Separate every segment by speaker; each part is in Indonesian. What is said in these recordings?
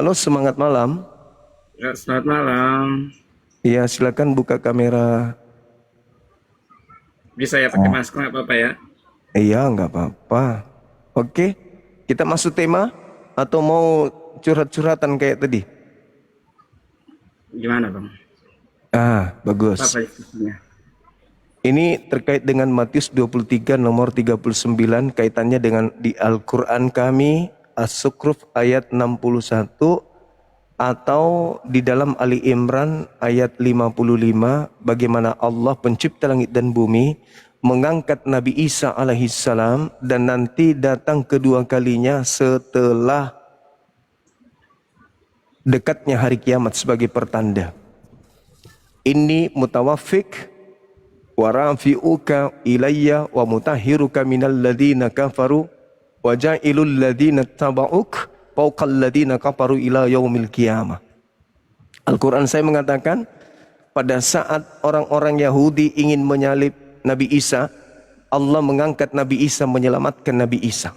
Speaker 1: Halo, semangat malam.
Speaker 2: Ya, selamat malam.
Speaker 1: Iya, silakan buka kamera.
Speaker 2: Bisa ya pakai masker nggak apa-apa ya?
Speaker 1: Iya, nggak apa-apa. Oke, kita masuk tema atau mau curhat-curhatan kayak tadi?
Speaker 2: Gimana bang?
Speaker 1: Bagus.
Speaker 2: Apa diskusinya?
Speaker 1: Ini terkait dengan Matius 23 nomor 39, kaitannya dengan di Al-Quran kami, As-Sukruf ayat 61, atau di dalam Ali Imran ayat 55, bagaimana Allah pencipta langit dan bumi mengangkat Nabi Isa alaihissalam dan nanti datang kedua kalinya setelah dekatnya hari kiamat sebagai pertanda. Ini mutawaffiq wa rafi'uka ilayya wa mutahhiruka minal ladina kafaru wa ja'ilul ladina taba'uk fawqal ladina kafaru ila yaumil qiyamah. Al-Quran saya mengatakan pada saat orang-orang Yahudi ingin menyalib Nabi Isa, Allah mengangkat Nabi Isa, menyelamatkan Nabi Isa.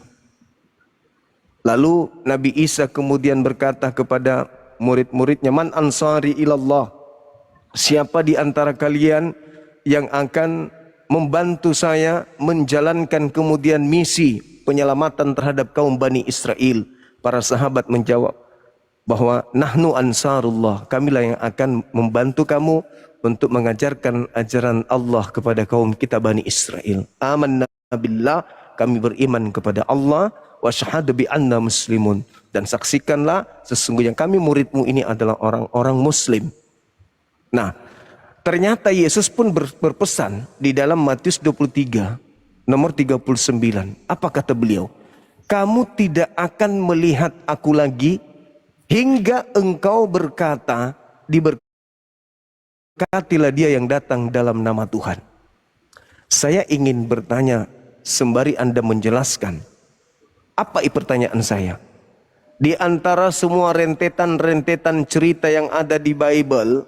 Speaker 1: Lalu Nabi Isa kemudian berkata kepada murid-muridnya, "Man ansari ilallah?" Siapa di antara kalian yang akan membantu saya menjalankan kemudian misi penyelamatan terhadap kaum Bani Israel? Para sahabat menjawab bahwa nahnu ansarullah, kamilah yang akan membantu kamu untuk mengajarkan ajaran Allah kepada kaum kita Bani Israel. Amanna billah, kami beriman kepada Allah, wa syahadu bi anna muslimun, dan saksikanlah sesungguhnya kami muridmu ini adalah orang-orang muslim. Nah, ternyata Yesus pun berpesan di dalam Matius 23 nomor 39. Apa kata beliau? Kamu tidak akan melihat aku lagi hingga engkau berkata, diberkatilah dia yang datang dalam nama Tuhan. Saya ingin bertanya sembari Anda menjelaskan. Apa pertanyaan saya? Di antara semua rentetan-rentetan cerita yang ada di Bible,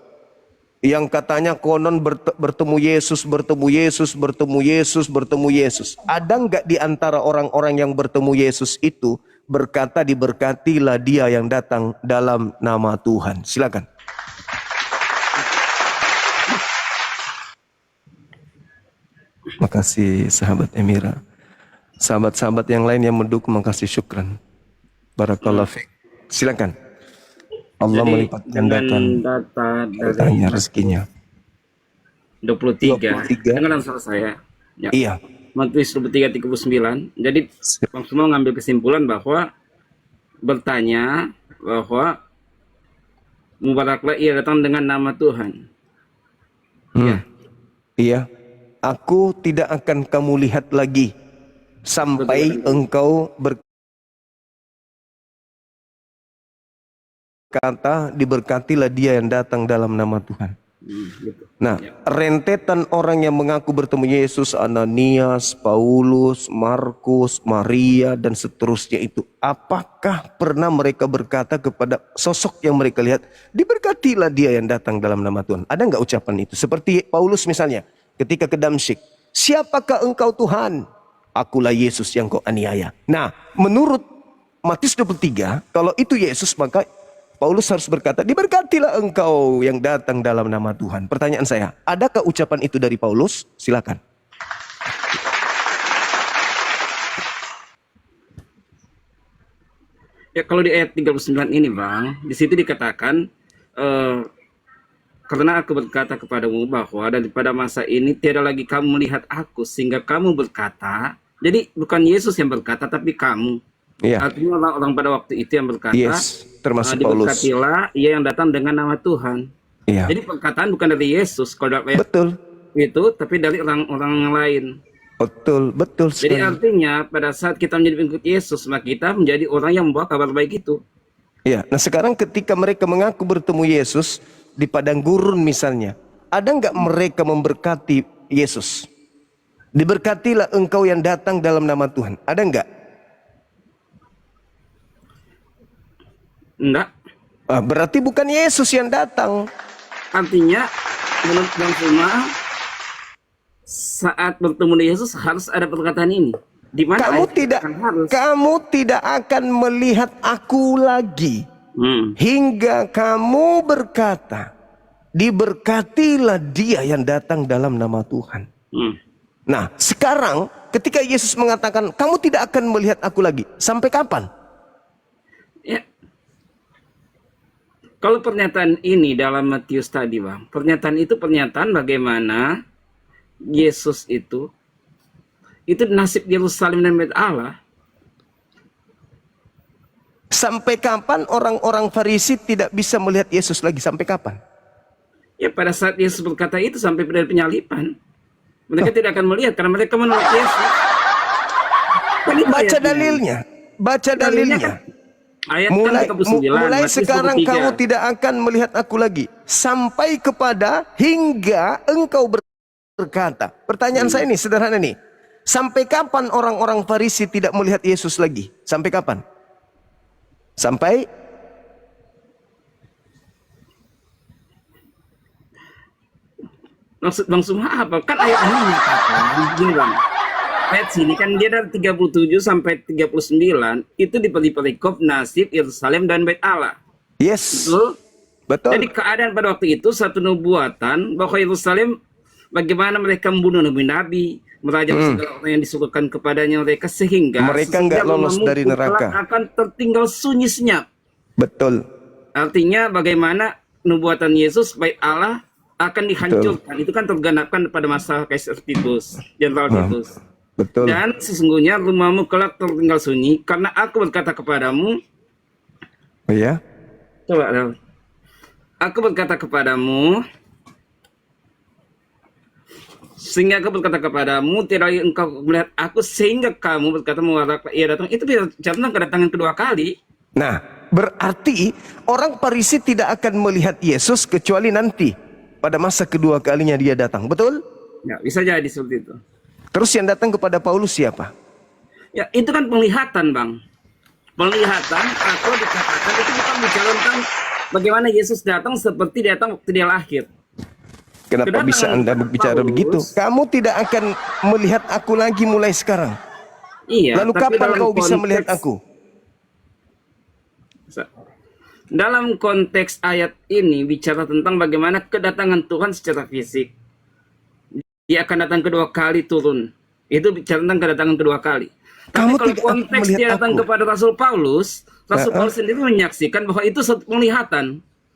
Speaker 1: yang katanya konon bertemu Yesus, bertemu Yesus, bertemu Yesus, bertemu Yesus. Ada enggak di antara orang-orang yang bertemu Yesus itu berkata, diberkatilah dia yang datang dalam nama Tuhan? Silakan. Makasih sahabat Emira. Sahabat-sahabat yang lain yang mendukung, makasih, syukran. Barakallahu fiik. Silakan. Allah melipat gandakan
Speaker 2: data
Speaker 1: dari rezekinya.
Speaker 2: 23. Dengan ansar saya. Ya.
Speaker 1: Iya.
Speaker 2: Matius 23:39. Jadi bang semua ngambil kesimpulan bahwa bertanya bahwa mubaraklah ia datang dengan nama Tuhan. Ya.
Speaker 1: Iya. Aku tidak akan kamu lihat lagi sampai engkau berkata, diberkatilah dia yang datang dalam nama Tuhan.
Speaker 2: Gitu.
Speaker 1: Nah, rentetan orang yang mengaku bertemu Yesus, Ananias, Paulus, Markus, Maria, dan seterusnya itu, apakah pernah mereka berkata kepada sosok yang mereka lihat, diberkatilah dia yang datang dalam nama Tuhan? Ada nggak ucapan itu? Seperti Paulus misalnya, ketika ke Damsyik, siapakah engkau Tuhan? Akulah Yesus yang kau aniaya. Nah, menurut Matius 23, kalau itu Yesus, maka Paulus harus berkata, diberkatilah engkau yang datang dalam nama Tuhan. Pertanyaan saya, adakah ucapan itu dari Paulus? Silakan.
Speaker 2: Ya, kalau di ayat 39 ini bang, di situ dikatakan karena aku berkata kepadamu bahwa daripada masa ini tiada lagi kamu melihat aku sehingga kamu berkata. Jadi bukan Yesus yang berkata tapi kamu.
Speaker 1: Iya.
Speaker 2: Artinya orang-orang pada waktu itu yang berkata,
Speaker 1: yes, termasuk Paulus.
Speaker 2: Diberkatilah ia yang datang dengan nama Tuhan.
Speaker 1: Iya.
Speaker 2: Jadi perkataan bukan dari Yesus kalau
Speaker 1: betul
Speaker 2: itu, tapi dari orang-orang yang lain.
Speaker 1: Betul sekali.
Speaker 2: Jadi artinya pada saat kita menjadi pengikut Yesus, maka kita menjadi orang yang membawa kabar baik itu.
Speaker 1: Iya. Nah sekarang ketika mereka mengaku bertemu Yesus di padang gurun misalnya, ada nggak mereka memberkati Yesus? Diberkatilah engkau yang datang dalam nama Tuhan. Ada nggak?
Speaker 2: Enggak.
Speaker 1: Berarti bukan Yesus yang datang.
Speaker 2: Artinya menurut Bang Suma, saat bertemu dengan Yesus harus ada perkataan ini. Di mana
Speaker 1: kamu tidak akan melihat aku lagi Hingga kamu berkata, diberkatilah dia yang datang dalam nama Tuhan. Nah, sekarang ketika Yesus mengatakan, kamu tidak akan melihat aku lagi. Sampai kapan?
Speaker 2: Ya. Kalau pernyataan ini dalam Matius tadi, Bang, pernyataan itu pernyataan bagaimana Yesus itu nasib Yerusalem dan Bait Allah.
Speaker 1: Sampai kapan orang-orang Farisi tidak bisa melihat Yesus lagi? Sampai kapan?
Speaker 2: Ya, pada saat Yesus berkata itu sampai pada penyalipan. Mereka tidak akan melihat karena mereka menolak Yesus. Kan itu
Speaker 1: Baca
Speaker 2: ayatnya.
Speaker 1: dalilnya. Baca dalilnya.
Speaker 2: Ayat
Speaker 1: Mulai,
Speaker 2: kan 39,
Speaker 1: mulai
Speaker 2: Matius
Speaker 1: sekarang
Speaker 2: 23.
Speaker 1: kamu tidak akan melihat aku lagi. Sampai kepada hingga engkau berkata. Pertanyaan saya ini sederhana nih. Sampai kapan orang-orang Farisi tidak melihat Yesus lagi? Sampai kapan? Sampai
Speaker 2: Maksud Bang Suma apa? Kan ayat ini menyatakan gini, Bang. Ayat sini kan dia dari 37 sampai 39 itu di perikop nasib Yerusalem dan Bait Allah.
Speaker 1: yes.
Speaker 2: Betul?
Speaker 1: Betul.
Speaker 2: Jadi keadaan pada waktu itu satu nubuatan bahwa Yerusalem bagaimana mereka membunuh nabi-nabi, merajam segala orang yang disuguhkan kepadanya mereka sehingga
Speaker 1: Mereka nggak lolos dari neraka.
Speaker 2: akan tertinggal sunyi senyap.
Speaker 1: Betul.
Speaker 2: Artinya bagaimana nubuatan Yesus Bait Allah akan dihancurkan. Itu kan tergenapkan pada masa Kaisar Titus, Jenderal Titus.
Speaker 1: Betul.
Speaker 2: Dan sesungguhnya rumahmu kelak tertinggal sunyi karena aku berkata kepadamu,
Speaker 1: Iya.
Speaker 2: coba Del. Aku berkata kepadamu, sehingga aku berkata kepadamu, tidak lagi engkau melihat aku, sehingga kamu berkata mengatakan ia datang. Itu bicara tentang kedatangan kedua kali.
Speaker 1: Nah, berarti orang Farisi tidak akan melihat Yesus kecuali nanti pada masa kedua kalinya dia datang. Betul?
Speaker 2: Ya, bisa jadi seperti itu.
Speaker 1: Terus yang datang kepada Paulus siapa?
Speaker 2: Ya, itu kan penglihatan, Bang. Penglihatan atau dikatakan itu bukan bicara tentang bagaimana Yesus datang seperti datang waktu dia lahir.
Speaker 1: Kenapa
Speaker 2: Kedatangan
Speaker 1: bisa Anda berbicara
Speaker 2: Paulus,
Speaker 1: begitu? Kamu tidak akan melihat aku lagi mulai sekarang.
Speaker 2: Iya.
Speaker 1: Lalu
Speaker 2: tapi
Speaker 1: kapan
Speaker 2: dalam
Speaker 1: kau bisa
Speaker 2: konteks-
Speaker 1: melihat aku?
Speaker 2: Dalam konteks ayat ini bicara tentang bagaimana kedatangan Tuhan secara fisik. Dia akan datang kedua kali turun. Itu bicara tentang kedatangan kedua kali.
Speaker 1: Kamu
Speaker 2: Tapi kalau
Speaker 1: tidak akan
Speaker 2: konteks
Speaker 1: melihat
Speaker 2: dia datang
Speaker 1: aku.
Speaker 2: kepada Rasul Paulus sendiri menyaksikan bahwa itu satu penglihatan.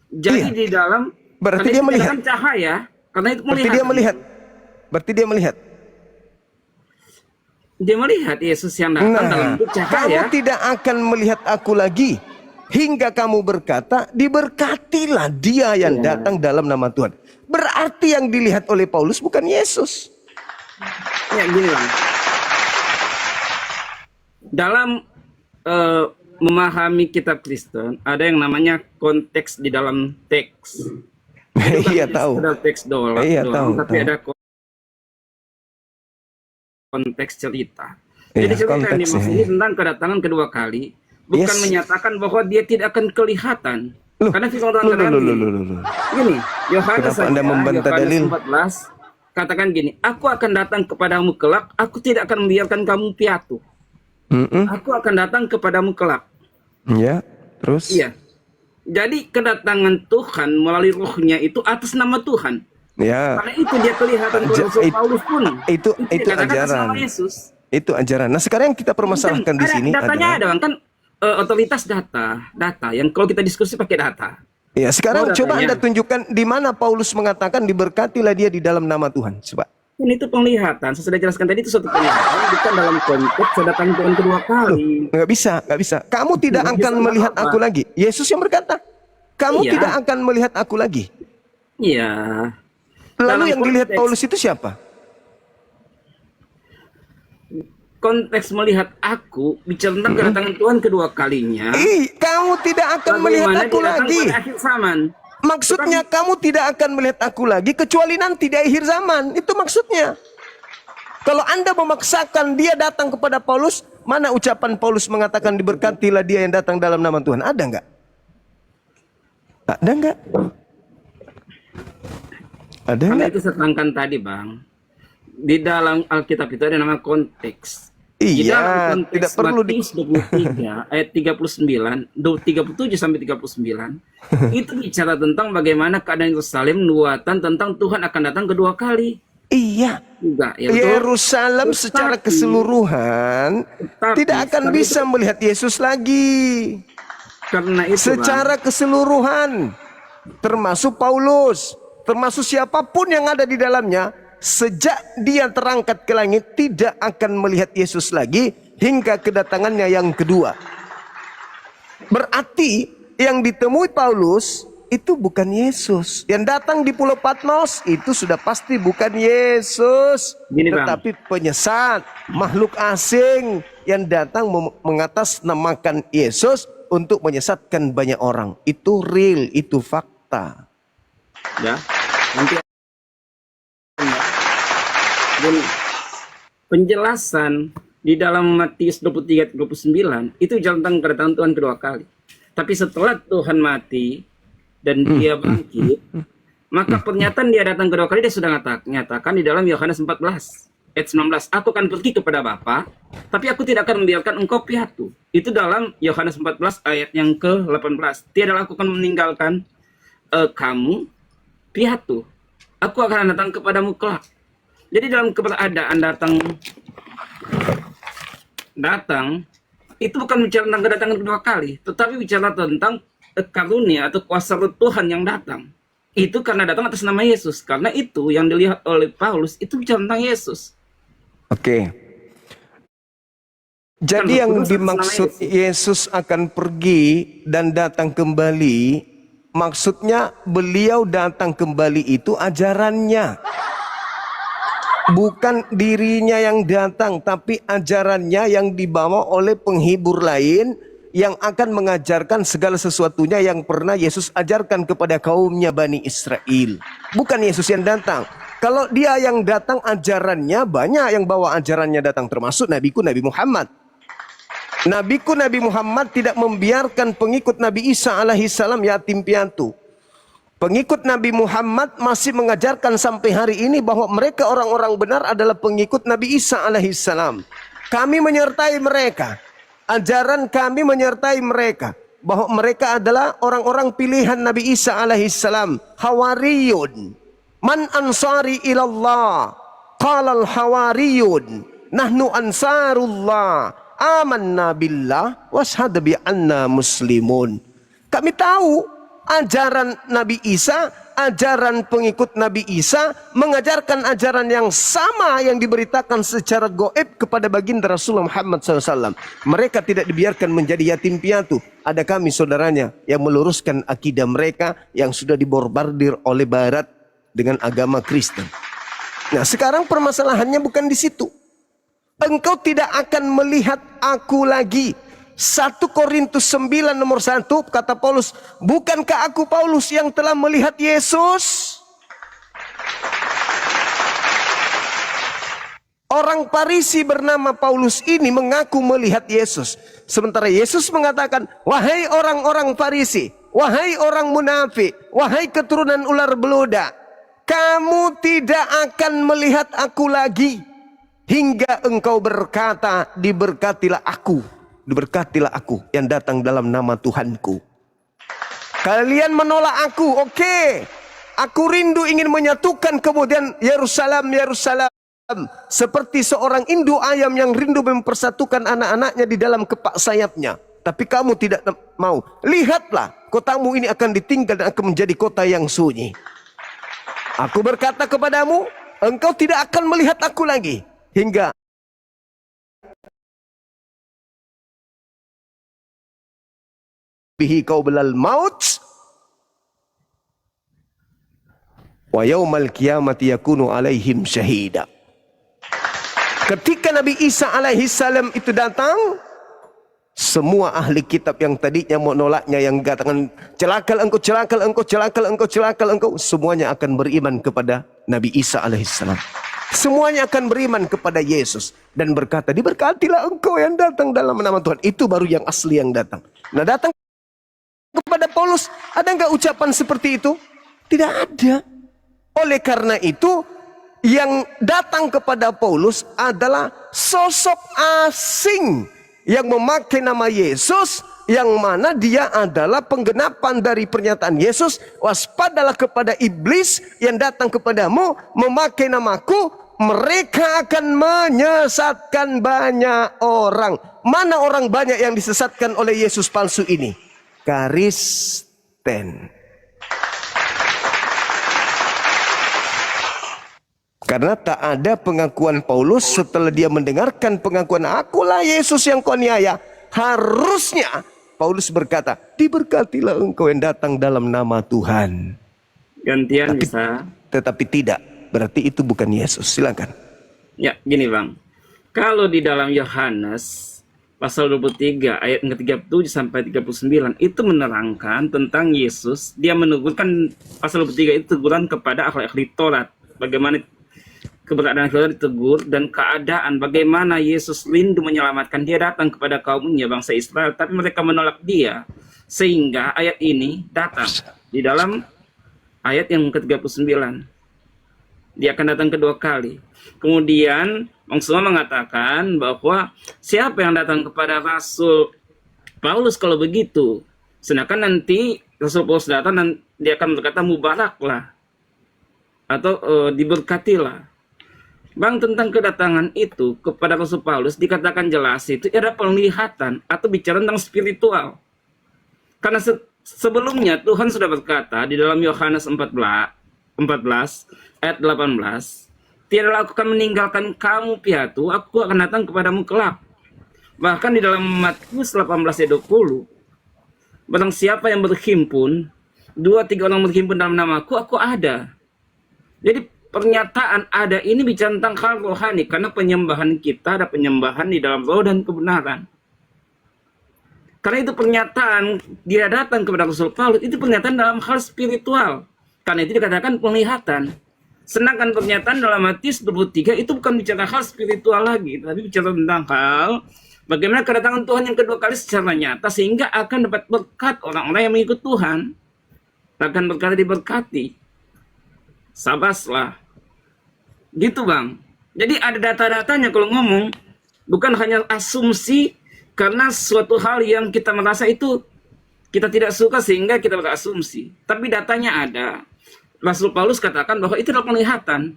Speaker 2: Jadi
Speaker 1: Iya.
Speaker 2: di dalam
Speaker 1: Berarti
Speaker 2: karena
Speaker 1: dia
Speaker 2: itu
Speaker 1: melihat.
Speaker 2: dikatakan cahaya, karena itu
Speaker 1: Berarti dia melihat. Berarti dia melihat.
Speaker 2: Dia melihat Yesus yang datang dalam
Speaker 1: Nah,
Speaker 2: bentuk
Speaker 1: kamu
Speaker 2: cahaya.
Speaker 1: tidak akan melihat aku lagi hingga kamu berkata, diberkatilah dia yang datang dalam nama Tuhan. Berarti yang dilihat oleh Paulus bukan Yesus.
Speaker 2: Ya, gini Bang. Dalam memahami kitab Kristen ada yang namanya konteks di dalam teks. Itu
Speaker 1: Iya
Speaker 2: kan
Speaker 1: tahu.
Speaker 2: sekedar teks doang,
Speaker 1: Iya tahu.
Speaker 2: tapi
Speaker 1: tahu.
Speaker 2: ada konteks cerita.
Speaker 1: Iya,
Speaker 2: Jadi cerita yang
Speaker 1: konteks,
Speaker 2: dimaksud
Speaker 1: ya.
Speaker 2: ini tentang kedatangan kedua kali bukan
Speaker 1: Yes.
Speaker 2: menyatakan bahwa dia tidak akan kelihatan.
Speaker 1: Loh,
Speaker 2: Karena firman Tuhan
Speaker 1: loh,
Speaker 2: katakan
Speaker 1: loh,
Speaker 2: gini.
Speaker 1: loh, loh, loh.
Speaker 2: Gini, Yohanes
Speaker 1: Kenapa Anda
Speaker 2: saja,
Speaker 1: membantah
Speaker 2: Yohanes
Speaker 1: dalil?
Speaker 2: 14 katakan gini, aku akan datang kepadamu kelak, aku tidak akan membiarkan kamu piatu. Aku akan datang kepadamu kelak.
Speaker 1: Ya, terus?
Speaker 2: Iya. Jadi kedatangan Tuhan melalui rohnya itu atas nama Tuhan.
Speaker 1: Ya,
Speaker 2: Karena itu dia kelihatan kepada Rasul Paulus pun.
Speaker 1: itu
Speaker 2: dikatakan atas
Speaker 1: ajaran.
Speaker 2: nama Yesus.
Speaker 1: Itu ajaran. Nah, sekarang yang kita permasalahkan di sini
Speaker 2: datanya
Speaker 1: adalah
Speaker 2: ada Bang, kan otoritas data yang kalau kita diskusi pakai data.
Speaker 1: ya, sekarang
Speaker 2: Oh,
Speaker 1: coba
Speaker 2: datanya.
Speaker 1: Anda tunjukkan di mana Paulus mengatakan diberkatilah dia di dalam nama Tuhan. Coba.
Speaker 2: Ini itu penglihatan. Saya sudah jelaskan tadi itu suatu penglihatan bukan dalam konteks kedatangan Tuhan kedua kali.
Speaker 1: Nggak bisa, nggak bisa. Kamu tidak
Speaker 2: Nggak
Speaker 1: akan
Speaker 2: bisa,
Speaker 1: melihat
Speaker 2: kenapa?
Speaker 1: aku lagi. Yesus yang berkata, kamu
Speaker 2: Iya.
Speaker 1: tidak akan melihat aku lagi.
Speaker 2: Iya.
Speaker 1: Lalu
Speaker 2: Dalam
Speaker 1: yang dilihat
Speaker 2: konteks-
Speaker 1: Paulus itu siapa?
Speaker 2: Konteks melihat aku bicara tentang kedatangan Tuhan kedua kalinya.
Speaker 1: Kamu tidak akan melihat
Speaker 2: Bagaimana
Speaker 1: aku
Speaker 2: dia datang
Speaker 1: lagi.
Speaker 2: pada akhir zaman.
Speaker 1: Maksudnya kamu tidak akan melihat aku lagi kecuali nanti di akhir zaman. Itu maksudnya. Kalau Anda memaksakan dia datang kepada Paulus, mana ucapan Paulus mengatakan diberkatilah dia yang datang dalam nama Tuhan? Ada nggak? Ada nggak? Ada
Speaker 2: Karena
Speaker 1: nggak?
Speaker 2: itu saya terangkan tadi Bang. Di dalam Alkitab itu ada nama konteks. Di dalam
Speaker 1: Iya,
Speaker 2: konteks
Speaker 1: tidak perlu
Speaker 2: Matius 23 ayat 39, 37 sampai 39 itu bicara tentang bagaimana keadaan Yerusalem, nubuatan tentang Tuhan akan datang kedua kali
Speaker 1: Iya,
Speaker 2: juga, ya betul.
Speaker 1: Yerusalem secara keseluruhan tidak akan
Speaker 2: karena
Speaker 1: bisa melihat Yesus lagi.
Speaker 2: karena itu, Bang,
Speaker 1: Secara keseluruhan, termasuk Paulus, termasuk siapapun yang ada di dalamnya, sejak dia terangkat ke langit tidak akan melihat Yesus lagi hingga kedatangannya yang kedua. Berarti yang ditemui Paulus itu bukan Yesus. Yang datang di Pulau Patmos itu sudah pasti bukan Yesus,
Speaker 2: Gini, Bang.
Speaker 1: tetapi penyesat, makhluk asing yang datang mengatasnamakan Yesus untuk menyesatkan banyak orang. Itu real, itu fakta.
Speaker 2: ya. Nanti dan penjelasan di dalam Matius 23-39 itu tentang kedatangan Tuhan kedua kali. Tapi setelah Tuhan mati dan dia bangkit, maka pernyataan dia datang kedua kali dia sudah nyatakan di dalam Yohanes 14 ayat 19, aku akan pergi kepada Bapa, tapi aku tidak akan membiarkan engkau piatu. Itu dalam Yohanes 14 ayat yang ke-18. Tiadalah aku akan meninggalkan kamu piatu. Aku akan datang kepadamu kelak. Jadi dalam keberadaan datang itu bukan bicara tentang kedatangan kedua kali, tetapi bicara tentang karunia atau kuasa roh Tuhan yang datang. Itu karena datang atas nama Yesus. Karena itu yang dilihat oleh Paulus itu bicara tentang Yesus.
Speaker 1: Oke. Jadi yang dimaksud Yesus akan pergi dan datang kembali, maksudnya beliau datang kembali itu ajarannya. Bukan dirinya yang datang, tapi ajarannya yang dibawa oleh penghibur lain yang akan mengajarkan segala sesuatunya yang pernah Yesus ajarkan kepada kaumnya Bani Israel. Bukan Yesus yang datang. Kalau dia yang datang, ajarannya banyak yang bawa ajarannya datang, termasuk nabiku Nabi Muhammad. Nabiku Nabi Muhammad tidak membiarkan pengikut Nabi Isa alaihissalam yatim piatu. Pengikut Nabi Muhammad masih mengajarkan sampai hari ini bahwa mereka orang-orang benar adalah pengikut Nabi Isa alaihissalam. Kami menyertai mereka. Ajaran kami menyertai mereka. Bahwa mereka adalah orang-orang pilihan Nabi Isa alaihissalam. Hawariyun. Man ansari ilallah. Qalal hawariyun. Nahnu ansarullah. Amanna billah. Washhad bi'anna muslimun. Kami tahu ajaran Nabi Isa, ajaran pengikut Nabi Isa mengajarkan ajaran yang sama yang diberitakan secara goib kepada baginda Rasulullah Muhammad SAW. Mereka tidak dibiarkan menjadi yatim piatu. Ada kami saudaranya yang meluruskan akidah mereka yang sudah diborbardir oleh Barat dengan agama Kristen. Nah, sekarang permasalahannya bukan di situ. Engkau tidak akan melihat aku lagi. 1 Korintus 9 nomor 1 kata Paulus, bukankah aku Paulus yang telah melihat Yesus? Orang Farisi bernama Paulus ini mengaku melihat Yesus. Sementara Yesus mengatakan, wahai orang-orang Farisi, wahai orang munafik, wahai keturunan ular beluda, kamu tidak akan melihat aku lagi hingga engkau berkata, diberkatilah aku. Diberkatilah aku yang datang dalam nama Tuhanku. Kalian menolak aku, oke. Aku rindu ingin menyatukan kemudian Yerusalem, Yerusalem. Seperti seorang induk ayam yang rindu mempersatukan anak-anaknya di dalam kepak sayapnya. Tapi kamu tidak mau. Lihatlah, kotamu ini akan ditinggal dan akan menjadi kota yang sunyi. Aku berkata kepadamu, engkau tidak akan melihat aku lagi hingga bihi qablal maut wa yaumal qiyamati yakunu alaihim syahida. Ketika Nabi Isa alaihissalam itu datang, semua ahli kitab yang tadinya menolaknya, yang katakan celakal engkau, celakal engkau, celakal engkau, celakal engkau, semuanya akan beriman kepada Nabi Isa alaihissalam. Semuanya akan beriman kepada Yesus dan berkata, diberkatilah engkau yang datang dalam nama Tuhan. Itu baru yang asli yang datang. Nah, datang kepada Paulus, ada enggak ucapan seperti itu? Tidak ada. Oleh karena itu, yang datang kepada Paulus adalah sosok asing yang memakai nama Yesus, yang mana dia adalah penggenapan dari pernyataan Yesus, waspadalah kepada iblis yang datang kepadamu memakai namaku, mereka akan menyesatkan banyak orang. Mana orang banyak yang disesatkan oleh Yesus palsu ini? Kristen. Karena tak ada pengakuan Paulus setelah dia mendengarkan pengakuan, akulah Yesus yang kau aniaya. Harusnya Paulus berkata, diberkatilah engkau yang datang dalam nama Tuhan.
Speaker 2: Gantian bisa.
Speaker 1: Tetapi tidak, berarti itu bukan Yesus. Silakan.
Speaker 2: Ya, gini Bang. Kalau di dalam Yohanes pasal 23 ayat ke-37 sampai 39 itu menerangkan tentang Yesus. Dia menegurkan, pasal 23 itu teguran kepada ahli Taurat. Bagaimana keberadaan Taurat ditegur, dan keadaan bagaimana Yesus rindu menyelamatkan. Dia datang kepada kaumnya bangsa Israel, tapi mereka menolak dia. Sehingga ayat ini datang di dalam ayat yang ke-39. Dia akan datang kedua kali. Kemudian Bang Suma mengatakan bahwa siapa yang datang kepada Rasul Paulus kalau begitu? Sedangkan nanti Rasul Paulus datang dan dia akan berkata mubaraklah atau diberkatilah. Bang, tentang kedatangan itu kepada Rasul Paulus dikatakan jelas itu ada penglihatan atau bicara tentang spiritual. Karena sebelumnya Tuhan sudah berkata di dalam Yohanes 14 ayat 18, tiadalah aku akan meninggalkan kamu piatu, aku akan datang kepadamu kelak. Bahkan di dalam Matius 18 ayat 20, barang siapa yang berhimpun, 2-3 orang berhimpun dalam namaku, aku ada. Jadi pernyataan ada ini bicara tentang hal rohani, karena penyembahan kita ada penyembahan di dalam roh dan kebenaran. Karena itu pernyataan dia datang kepada Rasul Paulus itu pernyataan dalam hal spiritual. Karena itu dikatakan penglihatan. Sedangkan pernyataan dalam Matius 23 itu bukan bicara hal spiritual lagi, tapi bicara tentang hal bagaimana kedatangan Tuhan yang kedua kali secara nyata, sehingga akan dapat berkat orang-orang yang mengikut Tuhan. Akan berkata diberkati. Sabaslah. Gitu Bang. Jadi ada data-datanya kalau ngomong. Bukan hanya asumsi karena suatu hal yang kita merasa itu kita tidak suka sehingga kita berasumsi. Tapi datanya ada. Rasul Paulus katakan bahwa itu adalah penglihatan.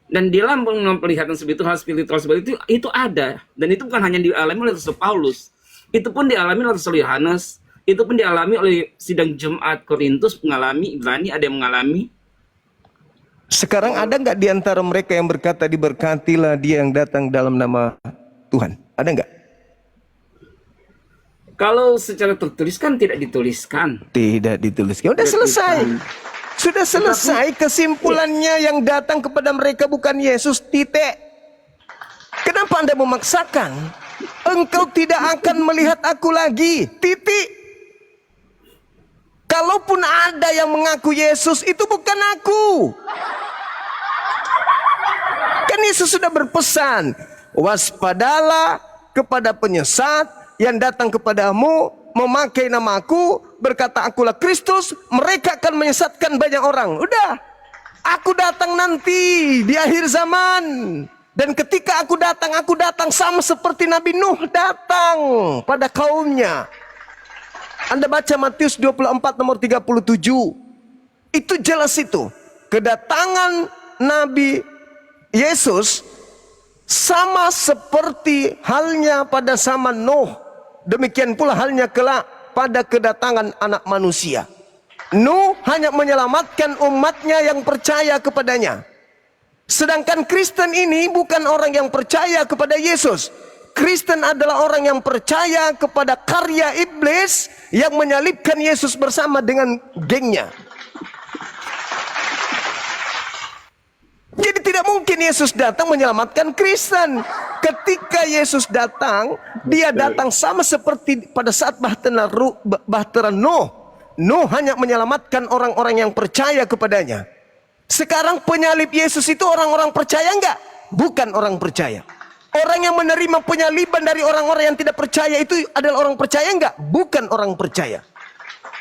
Speaker 2: Dan di dalam penglihatan seperti itu, hal spiritual seperti itu ada. Dan itu bukan hanya dialami oleh Rasul Paulus. Itu pun dialami oleh Rasul Yohanes. Itu pun dialami oleh sidang Jemaat Korintus, mengalami, Ibrani ada yang mengalami.
Speaker 1: Sekarang ada nggak di antara mereka yang berkata diberkatilah dia yang datang dalam nama Tuhan? Ada nggak?
Speaker 2: Kalau secara tertulis kan tidak dituliskan.
Speaker 1: Tidak dituliskan. Udah selesai. Sudah selesai. Kesimpulannya yang datang kepada mereka bukan Yesus. Titik. Kenapa Anda memaksakan? Engkau tidak akan melihat aku lagi. Titik. Kalaupun ada yang mengaku Yesus, itu bukan aku. Kan Yesus sudah berpesan, waspadalah kepada penyesat yang datang kepadamu, memakai namaku, berkata akulah Kristus, mereka akan menyesatkan banyak orang. Udah, aku datang nanti di akhir zaman. Dan ketika aku datang sama seperti Nabi Nuh datang pada kaumnya. Anda baca Matius 24 nomor 37. Itu jelas itu. Kedatangan Nabi Yesus sama seperti halnya pada zaman Nuh. Demikian pula halnya kelak pada kedatangan anak manusia. Nuh hanya menyelamatkan umatnya yang percaya kepadanya. Sedangkan Kristen ini bukan orang yang percaya kepada Yesus. Kristen adalah orang yang percaya kepada karya iblis yang menyalibkan Yesus bersama dengan gengnya. Jadi tidak mungkin Yesus datang menyelamatkan Kristen. Ketika Yesus datang, dia datang sama seperti pada saat bahtera Nuh. Nuh hanya menyelamatkan orang-orang yang percaya kepadanya. Sekarang penyalib Yesus itu orang-orang percaya enggak? Bukan orang percaya. Orang yang menerima penyaliban dari orang-orang yang tidak percaya itu adalah orang percaya enggak? Bukan orang percaya.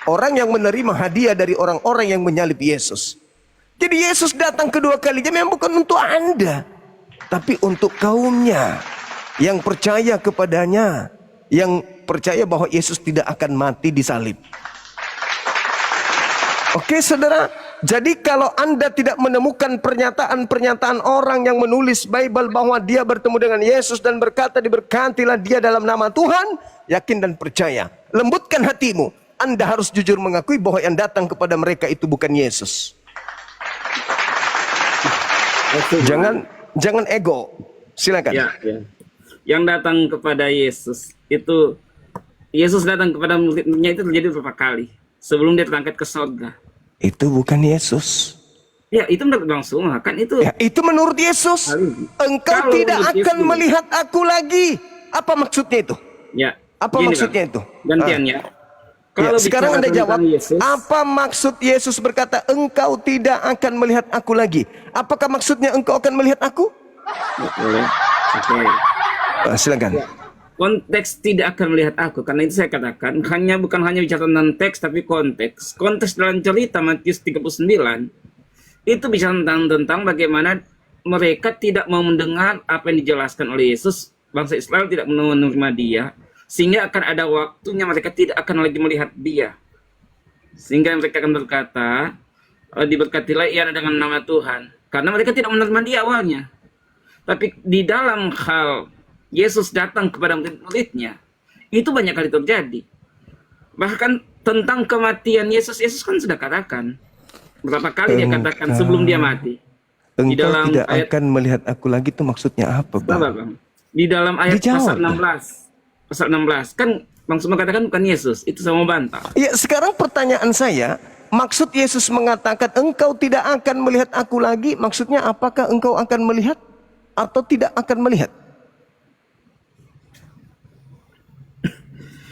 Speaker 1: Orang yang menerima hadiah dari orang-orang yang menyalib Yesus. Jadi Yesus datang kedua kalinya memang bukan untuk Anda, tapi untuk kaumnya yang percaya kepadanya, yang percaya bahwa Yesus tidak akan mati di salib. Oke saudara, jadi kalau Anda tidak menemukan pernyataan-pernyataan orang yang menulis Bible bahwa dia bertemu dengan Yesus dan berkata diberkatilah dia dalam nama Tuhan, yakin dan percaya. Lembutkan hatimu. Anda harus jujur mengakui bahwa yang datang kepada mereka itu bukan Yesus. Jangan ego. Silakan.
Speaker 2: Ya, ya. Yang datang kepada Yesus itu, Yesus datang kepada murid-muridnya itu terjadi beberapa kali sebelum dia terangkat ke surga.
Speaker 1: Itu bukan Yesus.
Speaker 2: Ya, itu menurut Bang Suma kan itu.
Speaker 1: Ya, itu menurut Yesus. Engkau
Speaker 2: Kalau
Speaker 1: tidak
Speaker 2: menurut
Speaker 1: akan
Speaker 2: Yesus,
Speaker 1: melihat aku lagi. Apa maksudnya itu?
Speaker 2: Ya.
Speaker 1: Apa
Speaker 2: Gini,
Speaker 1: maksudnya
Speaker 2: Bang,
Speaker 1: itu?
Speaker 2: gantiannya.
Speaker 1: Ya, sekarang Anda
Speaker 2: bicara
Speaker 1: jawab,
Speaker 2: tentang Yesus,
Speaker 1: apa maksud Yesus berkata, engkau tidak akan melihat aku lagi? Apakah maksudnya engkau akan melihat aku?
Speaker 2: ya, boleh. Oke.
Speaker 1: Silakan.
Speaker 2: Ya. Konteks tidak akan melihat aku, karena itu saya katakan bukan hanya bicara tentang teks tapi konteks dalam cerita Matius 39 itu bicara tentang bagaimana mereka tidak mau mendengar apa yang dijelaskan oleh Yesus, bangsa Israel tidak mau menerima dia, sehingga akan ada waktunya mereka tidak akan lagi melihat dia, sehingga mereka akan berkata diberkatilah ia dengan nama Tuhan, karena mereka tidak menerima dia awalnya. Tapi di dalam hal Yesus datang kepada murid-muridnya, itu banyak kali terjadi. Bahkan tentang kematian Yesus kan sudah katakan. Berapa kali dia katakan sebelum dia mati. Di
Speaker 1: Engkau
Speaker 2: dalam
Speaker 1: tidak
Speaker 2: ayat,
Speaker 1: akan melihat aku lagi itu maksudnya apa, Bang?
Speaker 2: Bang? Di dalam ayat
Speaker 1: Dijawab,
Speaker 2: pasal 16 kan Bang Suma katakan bukan Yesus, itu sama bantah.
Speaker 1: Ya, sekarang pertanyaan saya, maksud Yesus mengatakan engkau tidak akan melihat aku lagi, maksudnya apakah engkau akan melihat atau tidak akan melihat?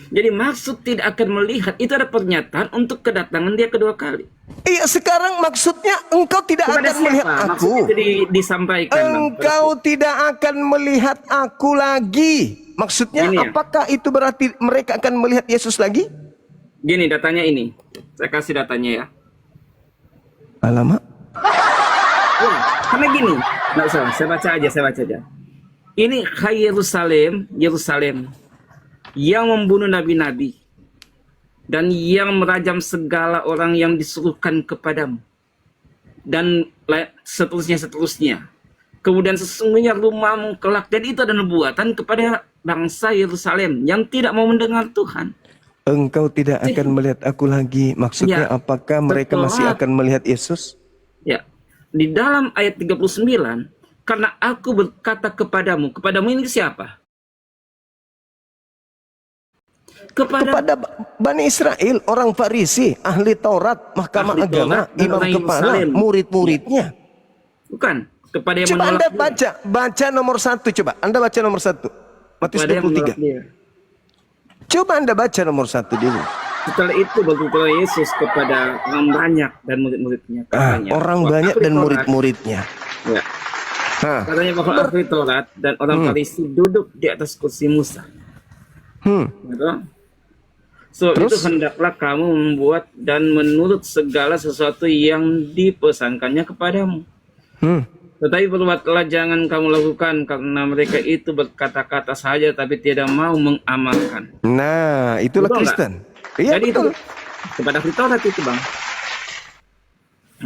Speaker 2: Jadi maksud tidak akan melihat itu ada pernyataan untuk kedatangan dia kedua kali.
Speaker 1: Iya, sekarang maksudnya engkau tidak
Speaker 2: Kepada
Speaker 1: akan melihat
Speaker 2: siapa?
Speaker 1: aku.
Speaker 2: Maksudnya itu disampaikan. Bang.
Speaker 1: Engkau tidak akan melihat aku lagi. Maksudnya
Speaker 2: Gini ya.
Speaker 1: apakah itu berarti mereka akan melihat Yesus lagi?
Speaker 2: Gini datanya ini. Saya kasih datanya ya.
Speaker 1: Alamak.
Speaker 2: Ya, karena gini. Nggak usah, saya baca aja. Ini Yerusalem yang membunuh nabi-nabi dan yang merajam segala orang yang disuruhkan kepadamu dan seterusnya. Kemudian sesungguhnya rumahmu kelak. Jadi itu ada nubuatan kepada bangsa Yerusalem yang tidak mau mendengar Tuhan.
Speaker 1: Engkau tidak akan melihat aku lagi. Maksudnya
Speaker 2: Ya,
Speaker 1: apakah mereka masih
Speaker 2: setelah-
Speaker 1: akan melihat Yesus?
Speaker 2: Ya, di dalam ayat 39, karena aku berkata kepadamu ini siapa?
Speaker 1: Kepada Bani Israel, orang Farisi, ahli Taurat, mahkamah
Speaker 2: Ahli
Speaker 1: agama,
Speaker 2: Taurat dan
Speaker 1: imam
Speaker 2: orang
Speaker 1: kepala,
Speaker 2: Yerusalem.
Speaker 1: murid-muridnya.
Speaker 2: Bukan kepada yang
Speaker 1: Coba
Speaker 2: menolak
Speaker 1: Anda
Speaker 2: dia.
Speaker 1: baca nomor 1, coba. Anda baca nomor 1. Matius
Speaker 2: Kepada yang
Speaker 1: 23.
Speaker 2: menolak dia.
Speaker 1: Coba Anda baca nomor 1 dulu.
Speaker 2: Setelah itu berkata Yesus kepada orang banyak dan murid-muridnya. Katanya,
Speaker 1: Orang
Speaker 2: bahwa
Speaker 1: banyak
Speaker 2: ahli
Speaker 1: dan
Speaker 2: Taurat-
Speaker 1: murid-muridnya.
Speaker 2: Ya,
Speaker 1: Hah.
Speaker 2: katanya bahwa ahli Taurat dan orang Farisi duduk di atas kursi Musa. Gitu? So,
Speaker 1: Terus?
Speaker 2: itu hendaklah kamu membuat dan menurut segala sesuatu yang dipesankannya kepadamu. Tetapi perbuatlah jangan kamu lakukan, karena mereka itu berkata-kata saja tapi tidak mau mengamalkan.
Speaker 1: Nah, itulah
Speaker 2: Betul
Speaker 1: Kristen. Iya,
Speaker 2: Jadi
Speaker 1: betul.
Speaker 2: itu kepada ahli Taurat itu, Bang.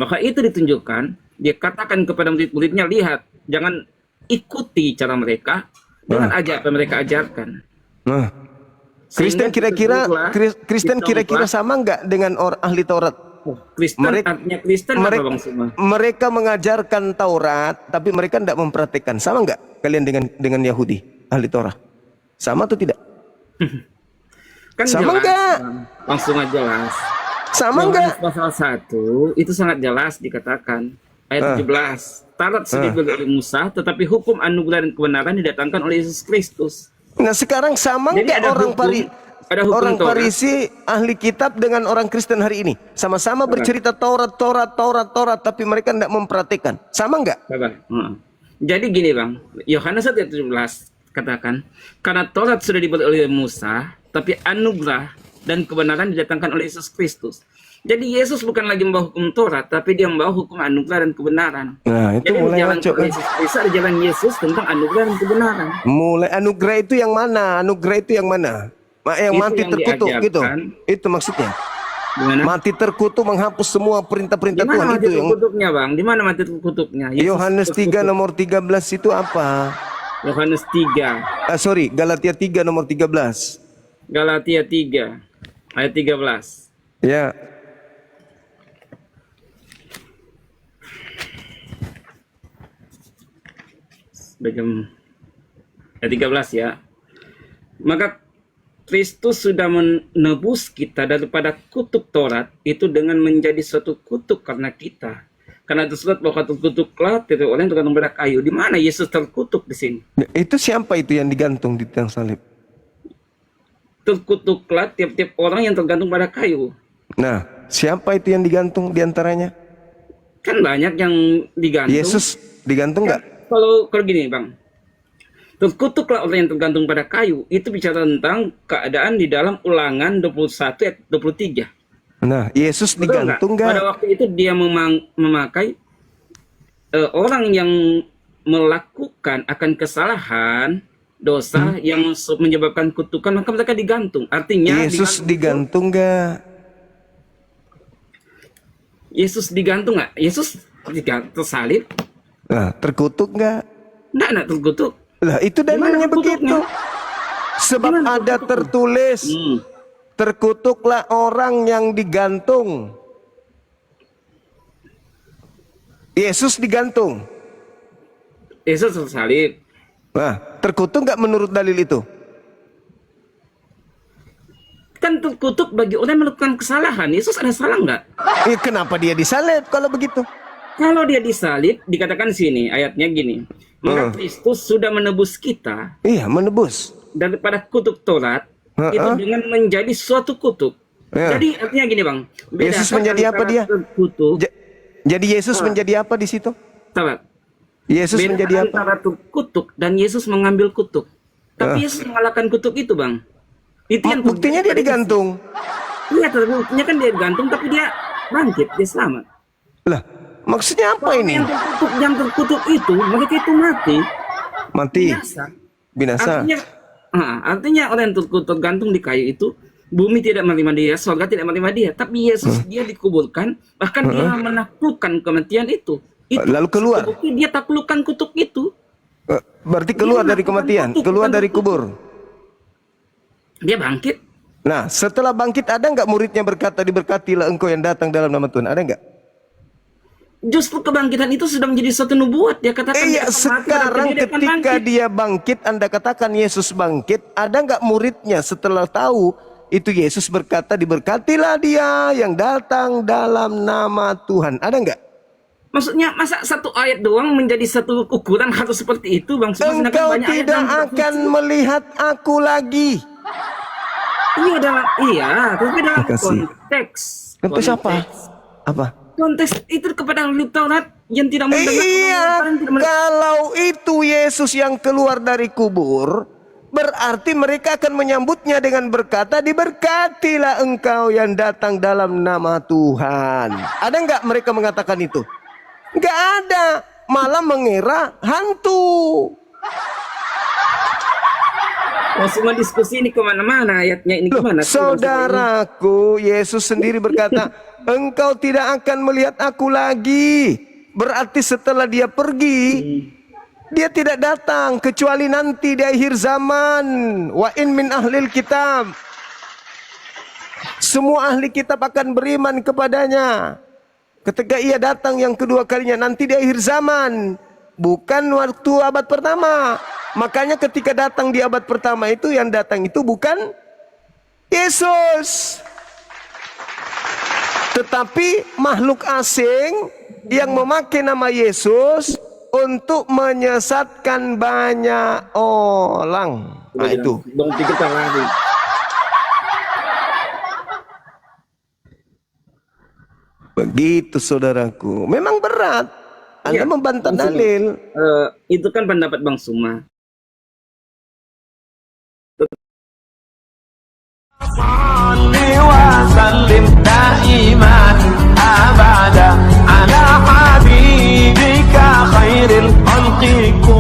Speaker 2: Maka itu ditunjukkan, dia katakan kepada murid-muridnya, lihat, jangan ikuti cara mereka dengan apa yang mereka ajarkan.
Speaker 1: Nah, Kristen kira-kira sama nggak dengan orang ahli Taurat?
Speaker 2: Kristen artinya Kristen apa, Bang Suma?
Speaker 1: Mereka mengajarkan Taurat, tapi mereka tidak mempraktikkan. Sama nggak kalian dengan Yahudi ahli Taurat? Sama atau tidak?
Speaker 2: Kan
Speaker 1: Sama
Speaker 2: jelas,
Speaker 1: nggak?
Speaker 2: Bang. Langsung aja jelas.
Speaker 1: Sama
Speaker 2: Yohanes
Speaker 1: nggak?
Speaker 2: pasal 1 itu sangat jelas dikatakan ayat 17. Taurat sudah diberi oleh Musa, tetapi hukum anugerah dan kebenaran didatangkan oleh Yesus Kristus.
Speaker 1: Nah, sekarang sama
Speaker 2: Jadi
Speaker 1: nggak
Speaker 2: ada hukum
Speaker 1: orang
Speaker 2: Taurat.
Speaker 1: Farisi ahli kitab dengan orang Kristen hari ini? Sama-sama bercerita Taurat, tapi mereka tidak mempraktikkan. Sama nggak?
Speaker 2: Jadi gini, Bang, Yohanes 1 ayat 17 katakan, karena Taurat sudah diberi oleh Musa, tapi anugerah dan kebenaran didatangkan oleh Yesus Kristus. Jadi Yesus bukan lagi membawa hukum Taurat, tapi dia membawa hukum anugerah dan kebenaran.
Speaker 1: Nah, itu
Speaker 2: Jadi
Speaker 1: mulai
Speaker 2: jalan
Speaker 1: ngaco kan.
Speaker 2: Yesus Kristus ada jalan Yesus tentang anugerah dan kebenaran.
Speaker 1: Mulai anugerah itu yang mana? Anugerah itu yang mana? Yang
Speaker 2: Itu
Speaker 1: mati
Speaker 2: yang
Speaker 1: terkutuk gitu.
Speaker 2: diajarkan.
Speaker 1: Itu maksudnya.
Speaker 2: Gimana?
Speaker 1: Mati terkutuk menghapus semua perintah-perintah
Speaker 2: Di mana
Speaker 1: Tuhan
Speaker 2: mati
Speaker 1: itu yang
Speaker 2: terkutuknya, Bang? Di mana mati terkutuknya? Yesus
Speaker 1: Yohanes 3
Speaker 2: terkutuk.
Speaker 1: nomor 13 itu apa?
Speaker 2: Yohanes 3,
Speaker 1: Sorry, Galatia 3 nomor 13.
Speaker 2: Galatia 3 ayat 13.
Speaker 1: Ya.
Speaker 2: Bagaimana? Ayat 13 ya. Maka Kristus sudah menebus kita daripada kutuk Taurat itu dengan menjadi suatu kutuk karena kita. Karena tersurat bahwa terkutuklah tiap orang yang tergantung pada kayu. Di mana Yesus terkutuk di sini?
Speaker 1: Itu siapa itu yang digantung di tiang salib?
Speaker 2: Terkutuklah tiap-tiap orang yang tergantung pada kayu.
Speaker 1: Nah, siapa itu yang digantung di antaranya?
Speaker 2: Kan banyak yang digantung.
Speaker 1: Yesus digantung nggak?
Speaker 2: Kalau gini, Bang. Terkutuklah orang yang tergantung pada kayu. Itu bicara tentang keadaan di dalam Ulangan 21 ayat 23.
Speaker 1: Nah, Yesus
Speaker 2: Betul
Speaker 1: digantung
Speaker 2: nggak? Pada
Speaker 1: nggak?
Speaker 2: waktu itu dia memakai orang yang melakukan akan kesalahan dosa yang menyebabkan kutukan, maka mereka digantung. Artinya
Speaker 1: Yesus digantung nggak?
Speaker 2: Yesus digantung nggak? Yesus tersalib?
Speaker 1: Nah, terkutuk nggak?
Speaker 2: Nggak terkutuk.
Speaker 1: Lah, itu dalilnya begitu. Sebab
Speaker 2: Gimana
Speaker 1: ada
Speaker 2: terkutuknya?
Speaker 1: tertulis, terkutuklah orang yang digantung. Yesus digantung.
Speaker 2: Yesus tersalib.
Speaker 1: Nah, terkutuk nggak menurut dalil itu?
Speaker 2: Kan terkutuk bagi orang yang melakukan kesalahan. Yesus ada salah nggak?
Speaker 1: Kenapa dia disalib kalau begitu?
Speaker 2: Kalau dia disalib, dikatakan sini, ayatnya gini. Maka Kristus sudah menebus kita
Speaker 1: Iya, menebus.
Speaker 2: daripada kutuk Taurat, itu dengan menjadi suatu kutuk.
Speaker 1: Ya.
Speaker 2: Jadi artinya gini, Bang.
Speaker 1: Yesus
Speaker 2: bedakan
Speaker 1: menjadi apa
Speaker 2: antara
Speaker 1: dia?
Speaker 2: Terkutuk,
Speaker 1: Jadi Yesus menjadi apa di situ?
Speaker 2: Taurat.
Speaker 1: Yesus
Speaker 2: Bedakan
Speaker 1: menjadi apa?
Speaker 2: antara terkutuk dan Yesus mengambil kutuk. Tapi Yesus mengalahkan kutuk itu, Bang. Itu yang
Speaker 1: Buktinya dia
Speaker 2: terjadi pada
Speaker 1: digantung.
Speaker 2: Yesus. Iya, buktinya kan dia gantung, tapi dia bangkit, dia selamat.
Speaker 1: Lah, maksudnya apa ini?
Speaker 2: Yang terkutuk itu, mereka itu mati.
Speaker 1: Mati,
Speaker 2: Biasa.
Speaker 1: binasa.
Speaker 2: Artinya orang yang tergantung di kayu itu, bumi tidak menerima dia, surga tidak menerima dia. Tapi Yesus dia dikuburkan, bahkan dia menaklukkan kematian itu.
Speaker 1: Lalu keluar.
Speaker 2: Bukti dia taklukkan kutuk itu.
Speaker 1: Berarti keluar dari kematian, keluar dari kubur.
Speaker 2: Dia bangkit.
Speaker 1: Nah, setelah bangkit ada nggak muridnya berkata, diberkatilah engkau yang datang dalam nama Tuhan? Ada nggak?
Speaker 2: Justru kebangkitan itu sudah menjadi suatu nubuat. Dia katakan
Speaker 1: Iya,
Speaker 2: dia akan mati,
Speaker 1: sekarang
Speaker 2: tapi dia akan
Speaker 1: ketika
Speaker 2: bangkit.
Speaker 1: dia bangkit, Anda katakan Yesus bangkit, ada nggak muridnya setelah tahu itu Yesus berkata, diberkatilah dia yang datang dalam nama Tuhan? Ada nggak?
Speaker 2: Maksudnya masa satu ayat doang menjadi satu ukuran harus seperti itu, Bang?
Speaker 1: Engkau tidak akan melihat aku lagi.
Speaker 2: Iya, tapi dalam
Speaker 1: Makasih.
Speaker 2: konteks.
Speaker 1: Konteks apa? Apa?
Speaker 2: Konteks itu kepada ahli Taurat yang tidak mendengar.
Speaker 1: Iya, kalau itu Yesus yang keluar dari kubur, berarti mereka akan menyambutnya dengan berkata, diberkatilah engkau yang datang dalam nama Tuhan. Ada nggak mereka mengatakan itu? Nggak ada, malah mengira hantu.
Speaker 2: Semua diskusi ini kemana-mana, ayatnya ini kemana?
Speaker 1: Saudaraku, Yesus sendiri berkata, engkau tidak akan melihat aku lagi. Berarti setelah dia pergi, dia tidak datang kecuali nanti di akhir zaman. Wa in min ahlil kitab, semua ahli kitab akan beriman kepadanya ketika ia datang yang kedua kalinya nanti di akhir zaman, bukan waktu abad pertama. Makanya ketika datang di abad pertama itu, yang datang itu bukan Yesus, tetapi makhluk asing yang memakai nama Yesus untuk menyesatkan banyak orang. Nah itu. Begitu saudaraku. Memang berat. Anda membantah dalil.
Speaker 2: Itu kan pendapat Bang Suma.
Speaker 3: وسلم دائما ألقيكم